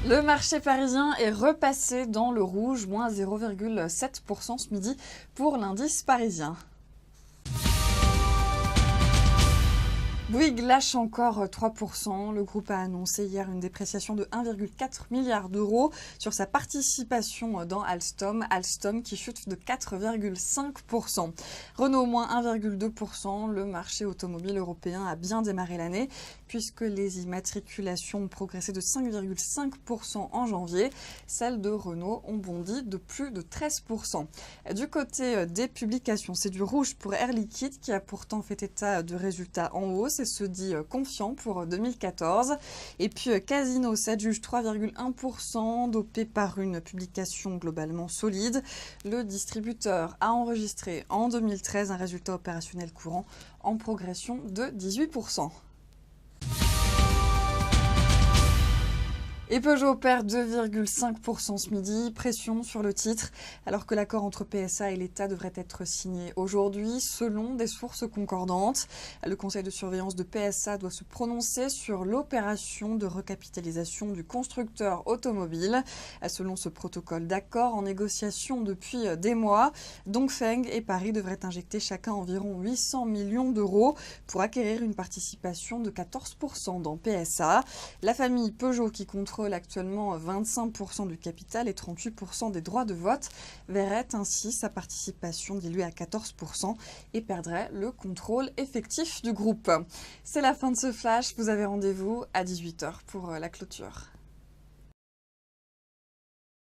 Le marché parisien est repassé dans le rouge, moins 0,7% ce midi pour l'indice parisien. Bouygues lâche encore 3%. Le groupe a annoncé hier une dépréciation de 1,4 milliard d'euros sur sa participation dans Alstom. Alstom qui chute de 4,5%. Renault moins 1,2%. Le marché automobile européen a bien démarré l'année puisque les immatriculations ont progressé de 5,5% en janvier. Celles de Renault ont bondi de plus de 13%. Du côté des publications, c'est du rouge pour Air Liquide qui a pourtant fait état de résultats en hausse et se dit confiant pour 2014. Et puis Casino s'adjuge 3,1%, dopé par une publication globalement solide. Le distributeur a enregistré en 2013 un résultat opérationnel courant en progression de 18%. Et Peugeot perd 2,5% ce midi, pression sur le titre, alors que l'accord entre PSA et l'État devrait être signé aujourd'hui, selon des sources concordantes. Le conseil de surveillance de PSA doit se prononcer sur l'opération de recapitalisation du constructeur automobile. Selon ce protocole d'accord en négociation depuis des mois, Dongfeng et Paris devraient injecter chacun environ 800 millions d'euros pour acquérir une participation de 14% dans PSA. La famille Peugeot, qui contrôle actuellement 25% du capital et 38% des droits de vote, verrait ainsi sa participation diluée à 14% et perdrait le contrôle effectif du groupe. C'est la fin de ce flash, vous avez rendez-vous à 18h pour la clôture.